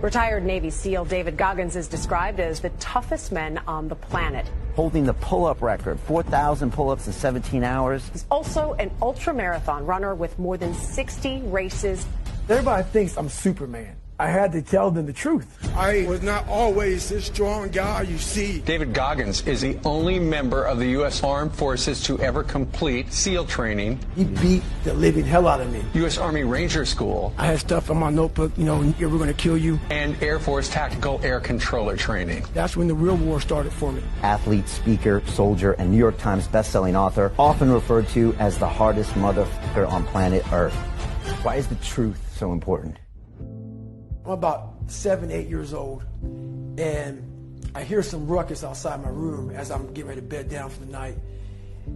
Retired Navy SEAL David Goggins is described as the toughest man on the planet. Holding the pull-up record, 4,000 pull-ups in 17 hours. He's also an ultramarathon runner with more than 60 races. Everybody thinks I'm Superman. I had to tell them the truth. I was not always this strong guy you see. David Goggins is the only member of the U.S. Armed Forces to ever complete SEAL training. He beat the living hell out of me. U.S. Army Ranger School. I had stuff in my notebook, we're going to kill you. And Air Force Tactical Air Controller training. That's when the real war started for me. Athlete, speaker, soldier, and New York Times best-selling author, often referred to as the hardest motherfucker on planet Earth. Why is the truth so important? I'm about 7, 8 years old, and I hear some ruckus outside my room as I'm getting ready to bed down for the night.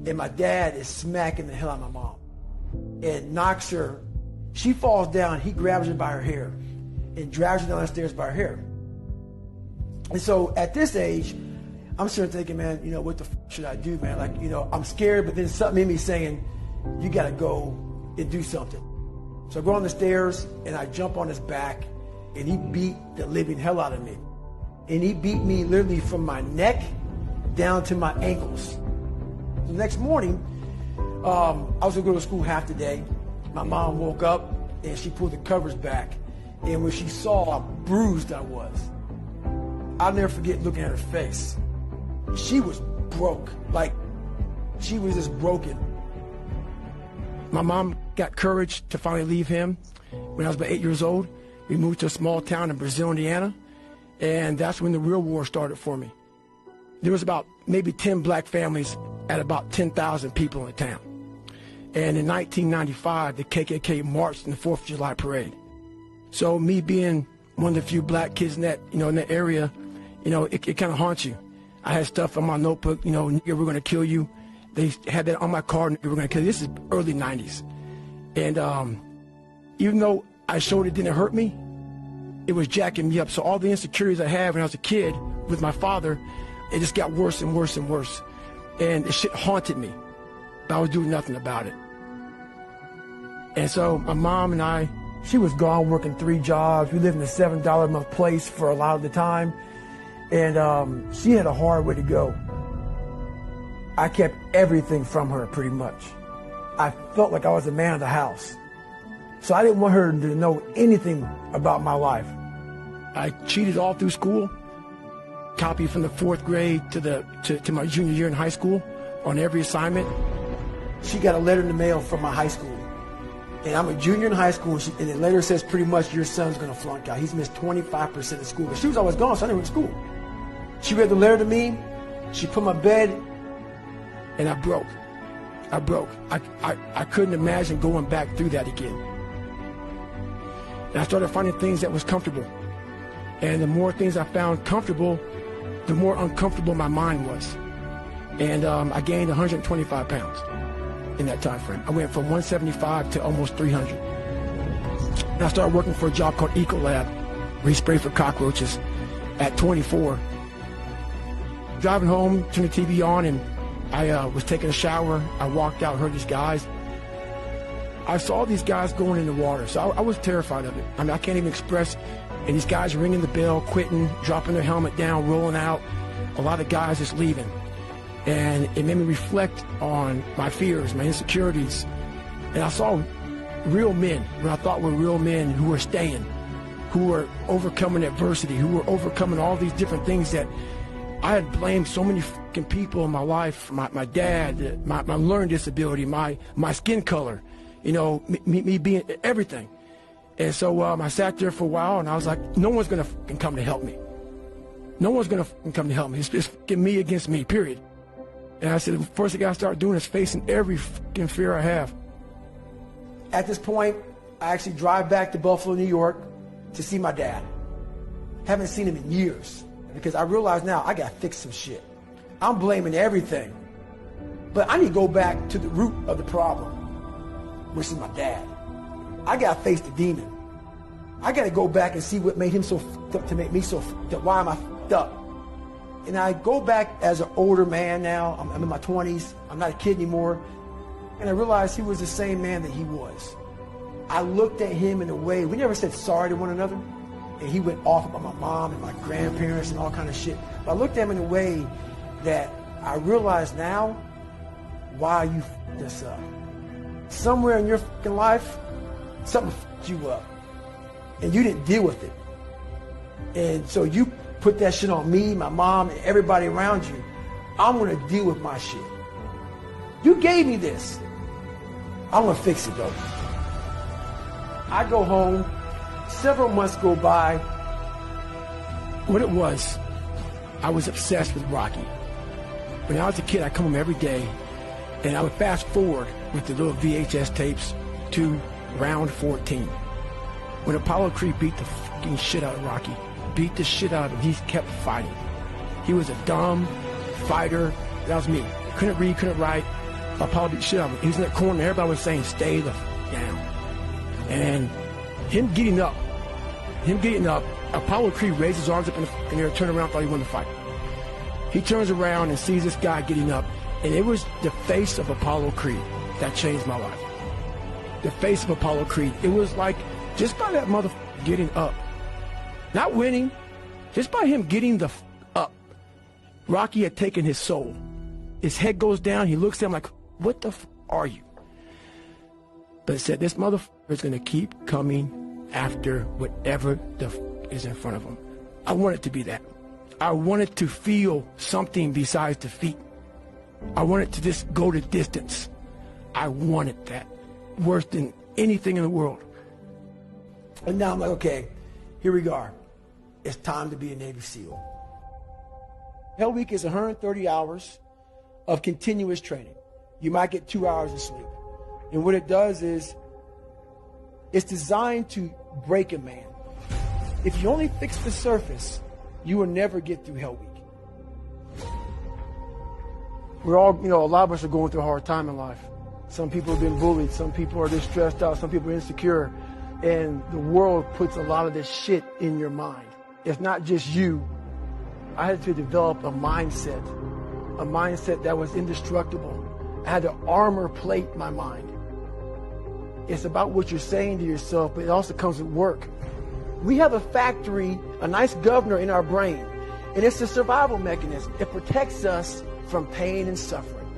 And my dad is smacking the hell out of my mom and knocks her. She falls down. He grabs her by her hair and drags her down the stairs by her hair. And so at this age, I'm sitting thinking, man, what the should I do, man? Like, I'm scared, but then something in me saying, you got to go and do something. So I go on the stairs and I jump on his back. And he beat the living hell out of me. And he beat me literally from my neck down to my ankles. The next morning, I was gonna go to school half the day. My mom woke up and she pulled the covers back. And when she saw how bruised I was, I'll never forget looking at her face. She was broke, like she was just broken. My mom got courage to finally leave him when I was about 8 years old. We moved to a small town in Brazil, Indiana, and that's when the real war started for me. There was about maybe 10 black families at about 10,000 people in the town. And in 1995, the KKK marched in the 4th of July parade. So me being one of the few black kids in that, in that area, it kind of haunts you. I had stuff on my notebook, we're going to kill you. They had that on my card, we're going to kill you. This is early 90s. And even though I showed it didn't hurt me, it was jacking me up. So all the insecurities I had when I was a kid with my father, it just got worse and worse and worse. And the shit haunted me, but I was doing nothing about it. And so my mom and I, she was gone working 3 jobs. We lived in a $7 a month place for a lot of the time. And she had a hard way to go. I kept everything from her pretty much. I felt like I was the man of the house. So I didn't want her to know anything about my life. I cheated all through school, copied from the 4th grade to my junior year in high school on every assignment. She got a letter in the mail from my high school. And I'm a junior in high school, and the letter says pretty much your son's gonna flunk out. He's missed 25% of school. But she was always gone, so I never went to school. She read the letter to me, she put my bed, and I broke. I couldn't imagine going back through that again. And I started finding things that was comfortable. And the more things I found comfortable, the more uncomfortable my mind was. And I gained 125 pounds in that time frame. I went from 175 to almost 300. And I started working for a job called Ecolab, where he sprayed for cockroaches at 24. Driving home, turned the TV on, and I was taking a shower. I walked out, heard these guys. I saw these guys going in the water, so I was terrified of it. I mean, I can't even express. And these guys ringing the bell, quitting, dropping their helmet down, rolling out. A lot of guys just leaving. And it made me reflect on my fears, my insecurities. And I saw real men, what I thought were real men who were staying, who were overcoming adversity, who were overcoming all these different things that I had blamed so many fucking people in my life, my dad, my learning disability, my skin color, me being everything. And so I sat there for a while, and I was like, no one's going to fucking come to help me. No one's going to fucking come to help me. It's fucking me against me, period. And I said, the first thing I start doing is facing every fucking fear I have. At this point, I actually drive back to Buffalo, New York to see my dad. Haven't seen him in years because I realize now I got to fix some shit. I'm blaming everything. But I need to go back to the root of the problem, which is my dad. I got to face the demon. I got to go back and see what made him so fucked up to make me so fucked up. Why am I fucked up? And I go back as an older man now. I'm in my 20s. I'm not a kid anymore. And I realized he was the same man that he was. I looked at him in a way, we never said sorry to one another. and he went off about my mom and my grandparents and all kind of shit. But I looked at him in a way that I realize now why you f***ed this up. Somewhere in your fucking life, something f***ed you up, and you didn't deal with it. And so you put that shit on me, my mom, and everybody around you. I'm gonna deal with my shit. You gave me this. I'm gonna fix it though. I go home, several months go by. What it was, I was obsessed with Rocky. When I was a kid, I'd come home every day, and I would fast forward with the little VHS tapes to round 14. When Apollo Creed beat the fucking shit out of Rocky, beat the shit out of him, he kept fighting. He was a dumb fighter. That was me. Couldn't read, couldn't write. Apollo beat the shit out of him. He was in that corner, and everybody was saying, stay the fuck down. And him getting up, Apollo Creed raised his arms up in the air, turned around, thought he wanted to fight. He turns around and sees this guy getting up, and it was the face of Apollo Creed that changed my life. The face of Apollo Creed. It was like, just by that motherfucker getting up, not winning, just by him getting the up, Rocky had taken his soul. His head goes down, he looks at him like, what the are you? But it said, this motherfucker is going to keep coming after whatever the is in front of him. I want it to be that. I wanted to feel something besides defeat. I wanted to just go the distance. I wanted that worse than anything in the world. And now I'm like, okay, here we go. It's time to be a Navy SEAL. Hell Week is 130 hours of continuous training. You might get 2 hours of sleep. And what it does is, it's designed to break a man. If you only fix the surface, you will never get through Hell Week. We're all, a lot of us are going through a hard time in life. Some people have been bullied. Some people are just stressed out. Some people are insecure. And the world puts a lot of this shit in your mind. It's not just you. I had to develop a mindset that was indestructible. I had to armor plate my mind. It's about what you're saying to yourself, but it also comes with work. We have a factory, a nice governor in our brain, and it's a survival mechanism. It protects us from pain and suffering.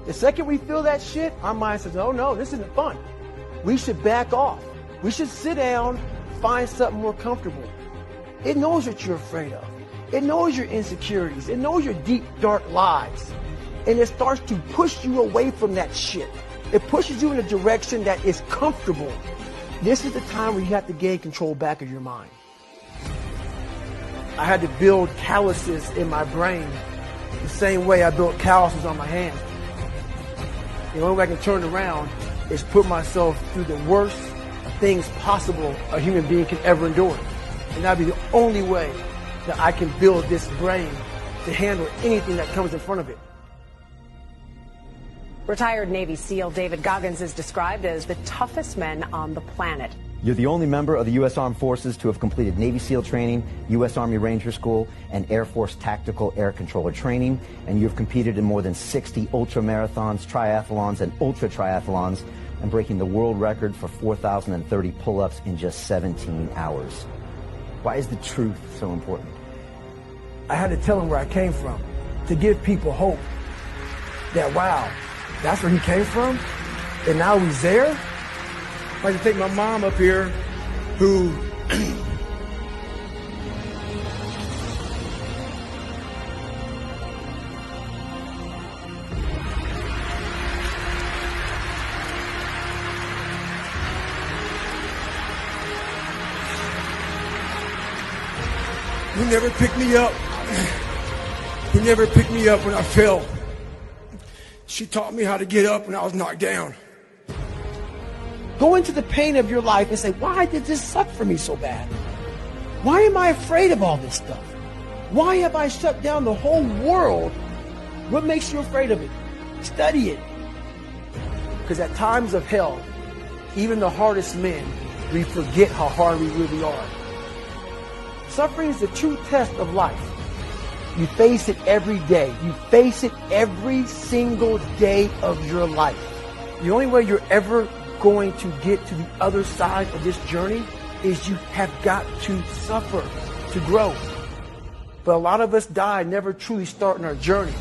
The second we feel that shit, our mind says, oh no, this isn't fun. We should back off. We should sit down, find something more comfortable. It knows what you're afraid of. It knows your insecurities. It knows your deep, dark lies. And it starts to push you away from that shit. It pushes you in a direction that is comfortable. This is the time where you have to gain control back of your mind. I had to build calluses in my brain the same way I built calluses on my hands. The only way I can turn around is put myself through the worst things possible a human being can ever endure. And that'd be the only way that I can build this brain to handle anything that comes in front of it. Retired Navy SEAL David Goggins is described as the toughest men on the planet. You're the only member of the U.S. Armed Forces to have completed Navy SEAL training, U.S. Army Ranger School, and Air Force Tactical Air Controller training, and you've competed in more than 60 ultramarathons, triathlons, and ultra triathlons, and breaking the world record for 4,030 pull-ups in just 17 hours. Why is the truth so important? I had to tell him where I came from, to give people hope that, wow, that's where he came from, and now he's there. I'd like to take my mom up here, who He never picked me up. He never picked me up when I fell. She taught me how to get up when I was knocked down. go into the pain of your life and say, why did this suck for me so bad? Why am I afraid of all this stuff? Why have I shut down the whole world? What makes you afraid of it? Study it. Because at times of hell, even the hardest men, we forget how hard we really are. Suffering is the true test of life. You face it every day. You face it every single day of your life. The only way you're ever going to get to the other side of this journey is you have got to suffer to grow. But a lot of us die never truly starting our journey.